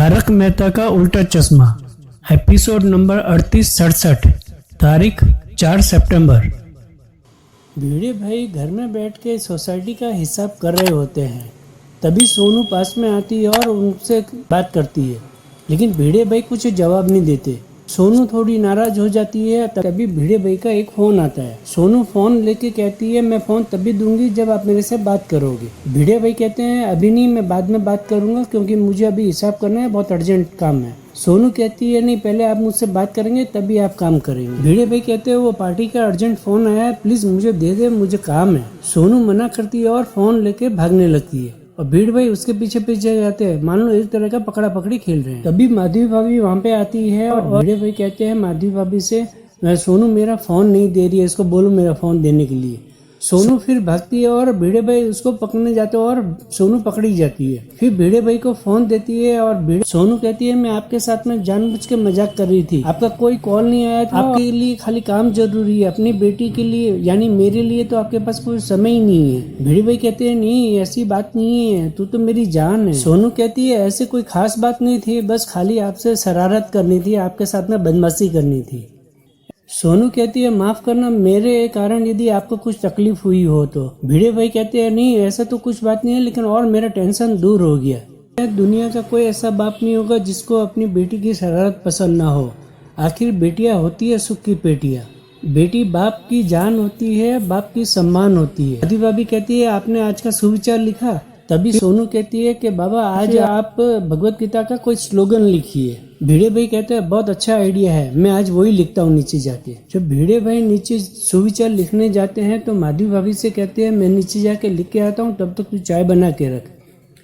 तारक मेहता का उल्टा चश्मा एपिसोड नंबर 38-67 तारीख 4 सितंबर। भिड़े भाई घर में बैठ के सोसाइटी का हिसाब कर रहे होते हैं, तभी सोनू पास में आती है और उनसे बात करती है, लेकिन भिड़े भाई कुछ जवाब नहीं देते। सोनू थोड़ी नाराज हो जाती है। तभी भिड़े भाई का एक फोन आता है। सोनू फोन लेके कहती है, मैं फोन तभी दूंगी जब आप मेरे से बात करोगे। भिड़े भाई कहते हैं, अभी नहीं, मैं बाद में बात करूंगा क्योंकि मुझे अभी हिसाब करना है, बहुत अर्जेंट काम है। सोनू कहती है, नहीं, पहले आप मुझसे बात करेंगे तभी आप काम करेंगे। भिड़े भाई कहते हैं, वो पार्टी का अर्जेंट फोन आया है, प्लीज मुझे दे दे, मुझे काम है। सोनू मना करती है और फोन लेके भागने लगती है और भिड़े भाई उसके पीछे पीछे जाते हैं, मान लो एक तरह का पकड़ा पकड़ी खेल रहे हैं। तभी माधवी भाभी वहाँ पे आती है और भिड़े भाई कहते हैं माधवी भाभी से, सोनू मेरा फोन नहीं दे रही है, इसको बोलो मेरा फोन देने के लिए। सोनू फिर भागती है और भिड़े भाई उसको पकड़ने जाते हैं और सोनू पकड़ी जाती है। फिर भिड़े भाई को फोन देती है और सोनू कहती है, मैं आपके साथ में जानबूझ के मजाक कर रही थी, आपका कोई कॉल नहीं आया था, आपके लिए खाली काम जरूरी है, अपनी बेटी के लिए यानी मेरे लिए तो आपके पास कोई समय ही नहीं है। भिड़े भाई कहते हैं, नहीं ऐसी बात नहीं है, तू तो मेरी जान है। सोनू कहती है, ऐसे कोई खास बात नहीं थी, बस खाली आपसे शरारत करनी थी, आपके साथ में बदमाशी करनी थी। सोनू कहती है, माफ करना, मेरे कारण यदि आपको कुछ तकलीफ हुई हो तो। भिड़े भाई कहते हैं, नहीं ऐसा तो कुछ बात नहीं है, लेकिन और मेरा टेंशन दूर हो गया। दुनिया का कोई ऐसा बाप नहीं होगा जिसको अपनी बेटी की शरारत पसंद ना हो। आखिर बेटियां होती है सुख की पेटियां। बेटी बाप की जान होती है, बाप की सम्मान होती है। दादी भाभी कहती है, आपने आज का सुविचार लिखा? तभी सोनू कहती है कि बाबा आज आप भगवत गीता का कोई स्लोगन लिखिए। भिड़े भाई कहते हैं, बहुत अच्छा आइडिया है, मैं आज वही लिखता हूँ नीचे जाके। जब भिड़े भाई नीचे सुविचार लिखने जाते हैं तो माधवी भाभी से कहते हैं, मैं नीचे जाके लिख के आता हूँ, तब तक तू चाय बना के रख।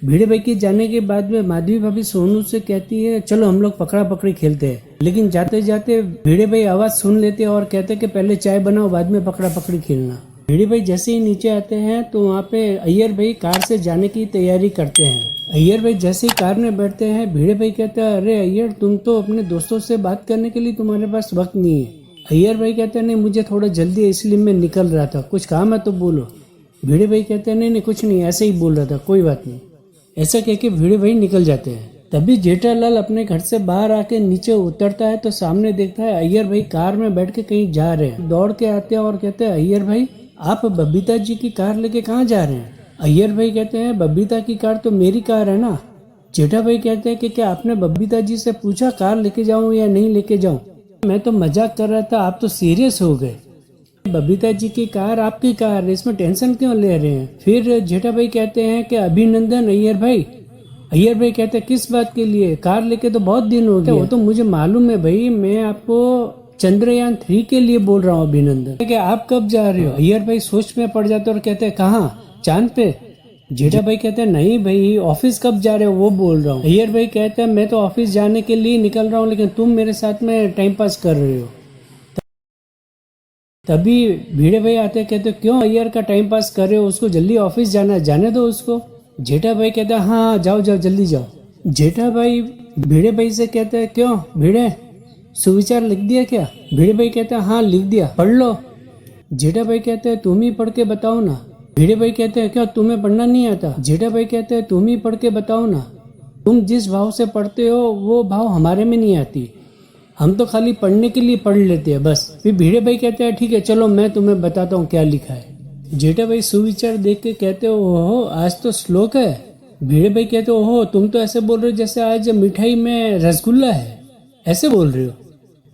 भिड़े भाई के जाने के बाद में माधवी भाभी सोनू से कहती है, चलो हम लोग पकड़ा पकड़ी खेलते हैं। लेकिन जाते जाते भिड़े भाई आवाज सुन लेते हैं और कहते हैं कि पहले चाय बनाओ, बाद में पकड़ा पकड़ी खेलना। भिड़े भाई जैसे ही नीचे आते हैं तो वहाँ पे अय्यर भाई कार से जाने की तैयारी करते हैं। अय्यर भाई जैसे ही कार में बैठते हैं, भिड़े भाई कहते हैं, अरे अय्यर, तुम तो अपने दोस्तों से बात करने के लिए तुम्हारे पास वक्त नहीं है। अय्यर भाई कहते हैं, नहीं मुझे थोड़ा जल्दी है इसलिए मैं निकल रहा था, कुछ काम है तो बोलो। भिड़े भाई कहते हैं, नहीं कुछ नहीं, ऐसे ही बोल रहा था, कोई बात नहीं। ऐसा कह के भिड़े भाई निकल जाते हैं। तभी जेठालाल अपने घर से बाहर आके नीचे उतरता है तो सामने देखता है अय्यर भाई कार में बैठ के कहीं जा रहे हैं। दौड़ के आते हैं और कहते हैं, अय्यर भाई आप बबीता जी की कार लेके कहाँ जा रहे हैं? अय्यर भाई कहते हैं, बबीता की कार तो मेरी कार है ना। जेठा भाई कहते हैं कि क्या आपने बबीता जी से पूछा कार लेके जाऊं या नहीं लेके जाऊं? मैं तो मजाक कर रहा था, आप तो सीरियस हो गए। बबीता जी की कार आपकी कार है, इसमें टेंशन क्यों ले रहे हैं? फिर जेठा भाई कहते हैं कि अभिनंदन अय्यर भाई। अय्यर भाई कहते हैं, किस बात के लिए? कार लेके तो बहुत दिन हो गए। वो तो मुझे मालूम है भाई, मैं आपको चंद्रयान 3 के लिए बोल रहा हूँ अभिनंदन। कि आप कब जा रहे हो? अय्यर भाई सोच में पड़ जाते और कहते हैं, कहाँ, चांद पे? जेठा भाई कहते हैं, नहीं भाई, ऑफिस कब जा रहे हो वो बोल रहा हूँ। अय्यर भाई कहते हैं, मैं तो ऑफिस जाने के लिए निकल रहा हूँ, लेकिन तुम मेरे साथ में टाइम पास कर रहे हो। तभी भिड़े भाई आते, कहते क्यों अय्यर का टाइम पास कर रहे हो, उसको जल्दी ऑफिस जाना है, जाने दो उसको। जेठा भाई कहते हैं, हाँ जाओ जाओ जल्दी जाओ। जेठा भाई भिड़े भाई से कहते हैं, क्यों भिड़े, सुविचार लिख दिया क्या? भिड़े भाई कहते हैं, हाँ लिख दिया, पढ़ लो। जेठा भाई कहते हैं, तुम ही पढ़ के बताओ ना। भिड़े भाई कहते हैं, क्या तुम्हें पढ़ना नहीं आता? जेठा भाई कहते हैं, तुम ही पढ़ के बताओ ना, तुम जिस भाव से पढ़ते हो वो भाव हमारे में नहीं आती, हम तो खाली पढ़ने के लिए पढ़ लेते हैं बस। फिर भिड़े भाई कहते हैं, ठीक है चलो मैं तुम्हें बताता हूँ क्या लिखा है। जेठा भाई सुविचार देख के कहते हो, ओहो आज तो श्लोक है। भिड़े भाई कहते हो, ओहो तुम तो ऐसे बोल रहे हो जैसे आज मिठाई में रसगुल्ला है, ऐसे बोल रहे हो।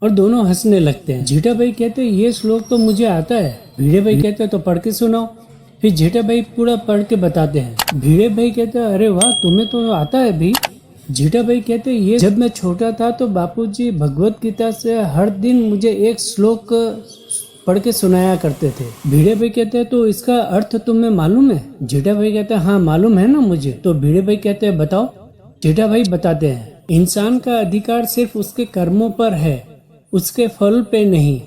और दोनों हंसने लगते हैं। जेठा भाई कहते हैं, ये श्लोक तो मुझे आता है। भिड़े भाई कहते हैं, तो पढ़ के सुनाओ। फिर जेठा भाई पूरा पढ़ के बताते हैं। भिड़े भाई कहते हैं, अरे वाह तुम्हें तो आता है भी। जेठा भाई कहते हैं, ये जब मैं छोटा था तो बापूजी भगवत गीता से हर दिन मुझे एक श्लोक पढ़ के सुनाया करते थे। भिड़े भाई कहते हैं, तो इसका अर्थ तुम्हें मालूम है? जेठा भाई कहते हैं, हाँ मालूम है ना मुझे। तो भिड़े भाई कहते हैं, बताओ। जेठा भाई बताते हैं, इंसान का अधिकार सिर्फ उसके कर्मों पर है, उसके फल पे नहीं।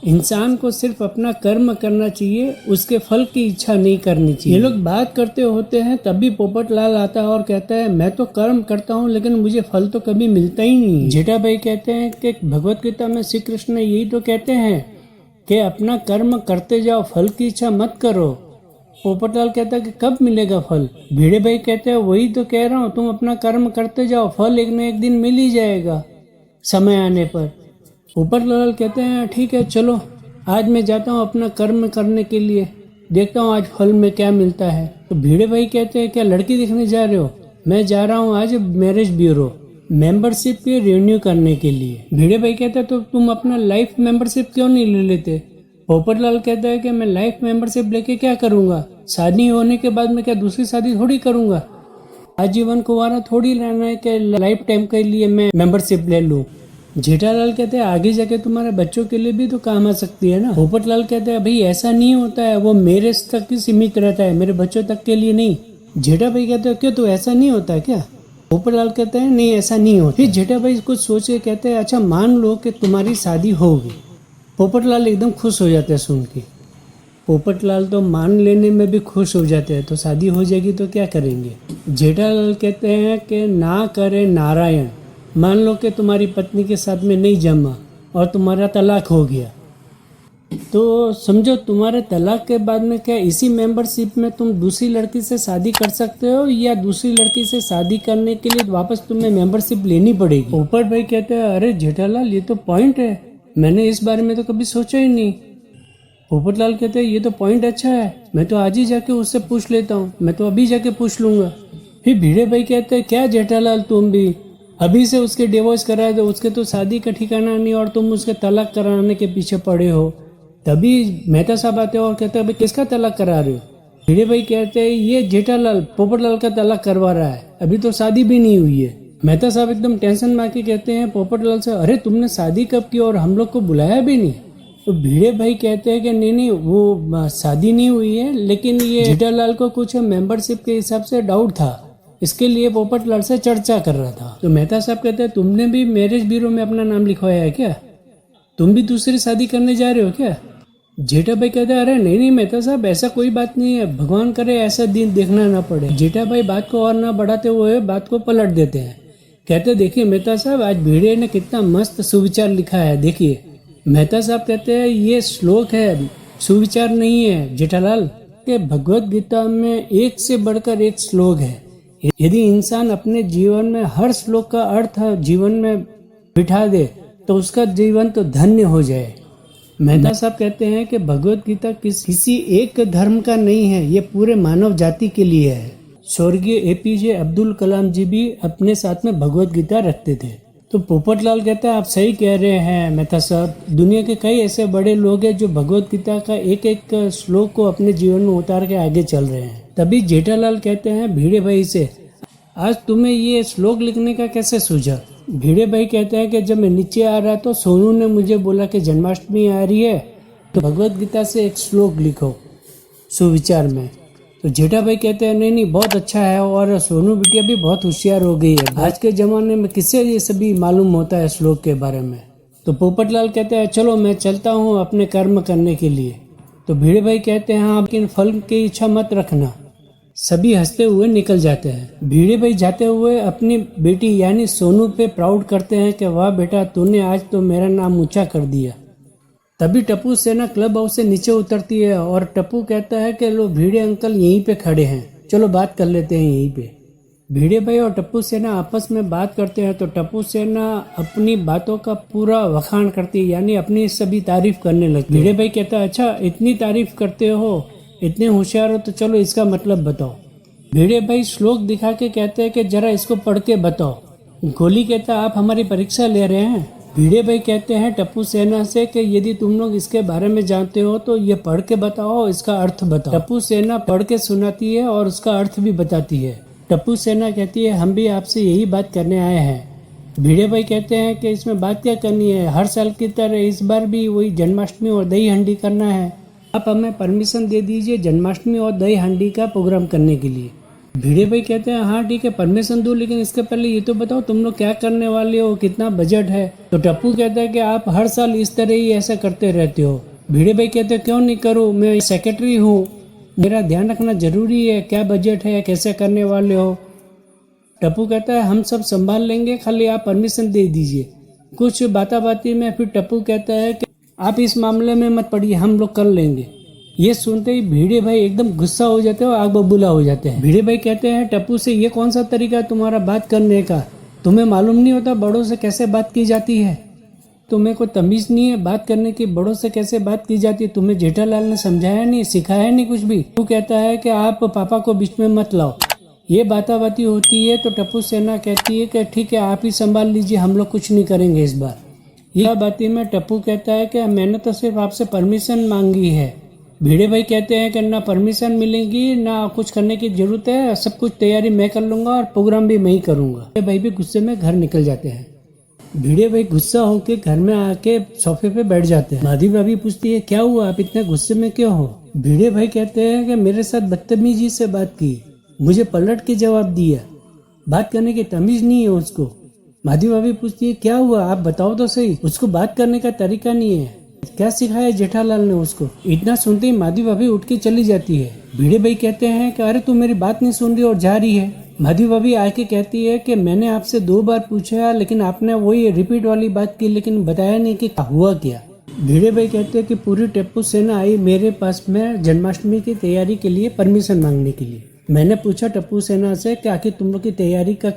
इंसान को सिर्फ अपना कर्म करना चाहिए, उसके फल की इच्छा नहीं करनी चाहिए। ये लोग बात करते होते हैं, तभी पोपट लाल आता है और कहता है, मैं तो कर्म करता हूँ लेकिन मुझे फल तो कभी मिलता ही नहीं। जेठा भाई कहते हैं कि भगवत गीता में श्री कृष्ण यही तो कहते हैं कि अपना कर्म करते जाओ, फल की इच्छा मत करो। पोपटलाल कहता है कि कब मिलेगा फल। भिड़े भाई कहते हैं वही तो कह रहा हूँ, तुम अपना कर्म करते जाओ, फल एक न एक दिन मिल ही जाएगा समय आने पर। पोपटलाल कहते हैं ठीक है चलो, आज मैं जाता हूँ अपना कर्म करने के लिए, देखता हूँ आज फल में क्या मिलता है। तो भिड़े भाई कहते हैं क्या लड़की देखने जा रहे हो? मैं जा रहा हूँ आज मैरिज ब्यूरो मेंबरशिप के रिन्यू करने के लिए। भिड़े भाई कहता है तो तुम अपना लाइफ मेंबरशिप क्यों नहीं ले लेते? पोपटलाल कहता है कि मैं लाइफ मेंबरशिप लेके क्या करूंगा, शादी होने के बाद मैं क्या दूसरी शादी थोड़ी करूंगा, आजीवन कुंवारा थोड़ी रहना है कि लाइफ टाइम के लिए मैं मेंबरशिप ले लूं। जेठालाल कहते हैं आगे जाके तुम्हारे बच्चों के लिए भी तो काम आ सकती है ना। पोपटलाल कहते हैं भाई ऐसा नहीं होता है, वो मेरे तक ही सीमित रहता है, मेरे बच्चों तक के लिए नहीं। जेठा भाई कहते हैं क्यों, तो ऐसा नहीं होता है क्या? पोपटलाल कहते हैं नहीं ऐसा नहीं होता। फिर जेठा भाई कुछ सोच के कहते हैं अच्छा मान लो कि तुम्हारी शादी होगी। पोपटलाल एकदम खुश हो जाते हैं सुन के। पोपटलाल तो मान लेने में भी खुश हो जाते हैं, तो शादी हो जाएगी तो क्या करेंगे। जेठालाल कहते हैं कि ना करे नारायण, मान लो कि तुम्हारी पत्नी के साथ में नहीं जमा और तुम्हारा तलाक हो गया, तो समझो तुम्हारे तलाक के बाद में क्या इसी मेंबरशिप में तुम दूसरी लड़की से शादी कर सकते हो, या दूसरी लड़की से शादी करने के लिए वापस तुम्हें मेंबरशिप लेनी पड़ेगी। पोपट भाई कहते हैं अरे जेठालाल ये तो पॉइंट है, मैंने इस बारे में तो कभी सोचा ही नहीं। पोपटलाल कहते हैं ये तो पॉइंट अच्छा है, मैं तो आज ही जाके उससे पूछ लेता हूँ, मैं तो अभी जाके पूछ लूंगा। फिर भिड़े भाई कहते हैं क्या जेठालाल तुम भी अभी से उसके डिवोर्स करा दो, उसके तो शादी का ठिकाना नहीं और तुम उसके तलाक कराने के पीछे पड़े हो। तभी मेहता साहब आते हो और कहते हैं भाई किसका तलाक करा रहे हो। भिड़े भाई कहते हैं ये जेठालाल पोपटलाल का तलाक करवा रहा है, अभी तो शादी भी नहीं हुई है। मेहता साहब एकदम टेंशन में आके कहते हैं पोपटलाल से अरे तुमने शादी कब की और हम लोग को बुलाया भी नहीं। तो भिड़े भाई कहते हैं कि नहीं वो शादी नहीं हुई है, लेकिन ये जेठालाल को कुछ मेंबरशिप के हिसाब से डाउट था, इसके लिए पोपटलाल से चर्चा कर रहा था। तो मेहता साहब कहते हैं तुमने भी मैरिज ब्यूरो में अपना नाम लिखवाया है क्या, तुम भी दूसरी शादी करने जा रहे हो क्या। जेठा भाई कहते हैं अरे नहीं मेहता साहब ऐसा कोई बात नहीं है, भगवान करे ऐसा दिन देखना ना पड़े। जेठा भाई बात को और ना बढ़ाते हुए बात को पलट देते हैं, कहते देखिए मेहता साहब आज भिड़े ने कितना मस्त सुविचार लिखा है, देखिए। मेहता साहब कहते हैं ये श्लोक है, सुविचार नहीं है जेठालाल, के भगवत गीता में एक से बढ़कर एक श्लोक है। यदि इंसान अपने जीवन में हर श्लोक का अर्थ जीवन में बिठा दे तो उसका जीवन तो धन्य हो जाए। मेहता साहब कहते हैं कि भगवत गीता किसी एक धर्म का नहीं है, ये पूरे मानव जाति के लिए है। स्वर्गीय एपीजे अब्दुल कलाम जी भी अपने साथ में भगवत गीता रखते थे। तो पोपटलाल कहता है आप सही कह रहे हैं मेहता साहब, दुनिया के कई ऐसे बड़े लोग हैं जो भगवत गीता का एक एक श्लोक को अपने जीवन में उतार के आगे चल रहे हैं। तभी जेठालाल कहते हैं भिड़े भाई से आज तुम्हें ये श्लोक लिखने का कैसे सूझा। भिड़े भाई कहते हैं कि जब मैं नीचे आ रहा तो सोनू ने मुझे बोला कि जन्माष्टमी आ रही है तो भगवत गीता से एक श्लोक लिखो सुविचार में। तो जेठा भाई कहते हैं नहीं बहुत अच्छा है, और सोनू बिटिया भी बहुत होशियार हो गई है, आज के जमाने में किससे ये सभी मालूम होता है श्लोक के बारे में। तो पोपटलाल कहते हैं चलो मैं चलता हूँ अपने कर्म करने के लिए। तो भिड़े भाई कहते हैं हाँ लेकिन फल की इच्छा मत रखना। सभी हंसते हुए निकल जाते हैं। भिड़े भाई जाते हुए अपनी बेटी यानी सोनू पे प्राउड करते हैं कि वाह बेटा तूने आज तो मेरा नाम ऊंचा कर दिया। तभी टप्पू सेना क्लब हाउस से नीचे उतरती है और टप्पू कहता है कि लो भिड़े अंकल यहीं पे खड़े हैं, चलो बात कर लेते हैं यहीं पे। भिड़े भाई और टप्पू सेना आपस में बात करते हैं तो टप्पू सेना अपनी बातों का पूरा वखाण करती है, यानी अपनी सभी तारीफ करने लगती है। भिड़े भाई कहता है अच्छा इतनी तारीफ करते हो, इतने होशियार हो, तो चलो इसका मतलब बताओ। भिड़े भाई श्लोक दिखा के कहते हैं कि जरा इसको पढ़ के बताओ। गोली कहता है आप हमारी परीक्षा ले रहे हैं। भिड़े भाई कहते हैं टप्पू सेना से कि यदि तुम लोग इसके बारे में जानते हो तो ये पढ़ के बताओ, इसका अर्थ बताओ। टप्पू सेना पढ़ के सुनाती है और उसका अर्थ भी बताती है। टप्पू सेना कहती है हम भी आपसे यही बात करने आए हैं। भिड़े भाई कहते हैं कि इसमें बात क्या करनी है, हर साल की तरह इस बार भी वही जन्माष्टमी और दही हंडी करना है, आप हमें परमिशन दे दीजिए जन्माष्टमी और दही हांडी का प्रोग्राम करने के लिए। भिड़े भाई कहते हैं हाँ ठीक है परमिशन दो, लेकिन इसके पहले ये तो बताओ तुम लोग क्या करने वाले हो, कितना बजट है। तो टप्पू कहता है कि आप हर साल इस तरह ही ऐसा करते रहते हो। भिड़े भाई कहते हैं क्यों नहीं करूँ, मैं सेक्रेटरी हूँ, मेरा ध्यान रखना जरूरी है, क्या बजट है, कैसे करने वाले हो। टप्पू कहता है हम सब संभाल लेंगे, खाली आप परमिशन दे दीजिए। कुछ बाता बाती में फिर टप्पू कहता है कि आप इस मामले में मत पड़िए, हम लोग कर लेंगे। ये सुनते ही भिड़े भाई एकदम गुस्सा हो जाते हैं और आग बबूला हो जाते हैं। भिड़े भाई कहते हैं टप्पू से, ये कौन सा तरीका है तुम्हारा बात करने का? तुम्हें मालूम नहीं होता बड़ों से कैसे बात की जाती है? तुम्हें कोई तमीज नहीं है बात करने की? बड़ों से कैसे बात की जाती है? तुम्हें जेठालाल ने समझाया नहीं, सिखाया नहीं कुछ भी? तू कहता है कि आप पापा को बीच में मत लाओ। ये बाताबाती होती है तो टप्पू सेना कहती है कि ठीक है आप ही संभाल लीजिए, हम लोग कुछ नहीं करेंगे इस बार। यह बातें में टप्पू कहता है कि मैंने तो सिर्फ आपसे परमिशन मांगी है। भिड़े भाई कहते हैं कि ना परमिशन मिलेगी ना कुछ करने की जरूरत है, सब कुछ तैयारी मैं कर लूंगा और प्रोग्राम भी मैं ही करूंगा। भिड़े भाई भी गुस्से में घर निकल जाते हैं। भिड़े भाई गुस्सा होके घर में आके सोफे पे बैठ जाते हैं। माधवी भाभी पूछती है क्या हुआ, आप इतने गुस्से में क्यों हो? भिड़े भाई कहते हैं कि मेरे साथ बदतमीजी से बात की, मुझे पलट के जवाब दिया, बात करने की तमीज नहीं है उसको। माधवी भाभी पूछती है क्या हुआ, आप बताओ तो सही, उसको बात करने का तरीका नहीं है, क्या सिखाया जेठालाल ने उसको? इतना सुनते ही माधवी भाभी उठ के चली जाती है। भिड़े भाई कहते हैं कि अरे तू मेरी बात नहीं सुन रही और जा रही है। माधवी भाभी आके कहती है कि मैंने आपसे 2 बार पूछा लेकिन आपने वही रिपीट वाली बात की, लेकिन बताया नहीं कि हुआ क्या। भिड़े भाई कहते हैं कि पूरी टप्पू सेना आई मेरे पास में जन्माष्टमी की तैयारी के लिए परमिशन मांगने के लिए। मैंने पूछा टप्पू सेना से कि आखिर तुम लोग की तैयारी का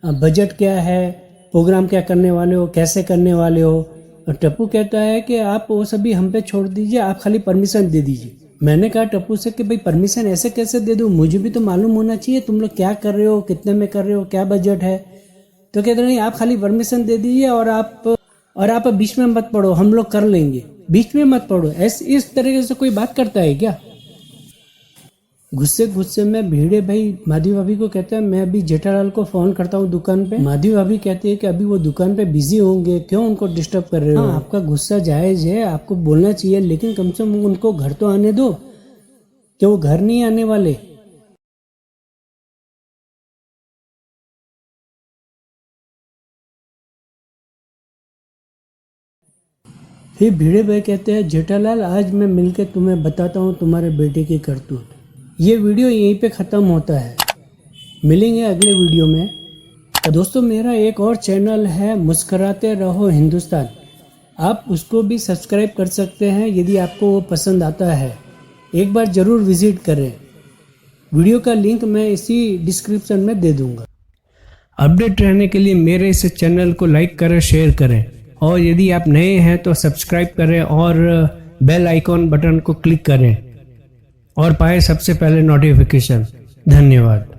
बजट क्या है, प्रोग्राम क्या करने वाले हो, कैसे करने वाले हो? और टप्पू कहता है कि आप वो सभी हम पे छोड़ दीजिए, आप खाली परमिशन दे दीजिए। मैंने कहा टप्पू से कि भाई परमिशन ऐसे कैसे दे दूं, मुझे भी तो मालूम होना चाहिए तुम लोग क्या कर रहे हो, कितने में कर रहे हो, क्या बजट है। तो कहते नहीं आप खाली परमिशन दे दीजिए और आप बीच में मत पड़ो, हम लोग कर लेंगे, बीच में मत पड़ो। इस तरीके से कोई बात करता है क्या? गुस्से में भिड़े भाई माधवी भाभी को कहते हैं मैं अभी जेठालाल को फोन करता हूँ दुकान पे। माधवी भाभी कहती है कि अभी वो दुकान पे बिजी होंगे, क्यों उनको डिस्टर्ब कर रहे हो? हाँ, आपका गुस्सा जायज है, आपको बोलना चाहिए, लेकिन कम से कम उनको घर तो आने दो, कि वो घर नहीं आने वाले। फिर भिड़े भाई कहते हैं जेठालाल आज मैं मिलकर तुम्हें बताता हूँ तुम्हारे बेटे की करतूत। ये वीडियो यहीं पे ख़त्म होता है, मिलेंगे अगले वीडियो में। तो दोस्तों मेरा एक और चैनल है मुस्कुराते रहो हिंदुस्तान, आप उसको भी सब्सक्राइब कर सकते हैं यदि आपको वो पसंद आता है, एक बार ज़रूर विज़िट करें। वीडियो का लिंक मैं इसी डिस्क्रिप्शन में दे दूंगा। अपडेट रहने के लिए मेरे इस चैनल को लाइक करें, शेयर करें, और यदि आप नए हैं तो सब्सक्राइब करें और बेल आइकॉन बटन को क्लिक करें और पाए सबसे पहले नोटिफिकेशन। धन्यवाद।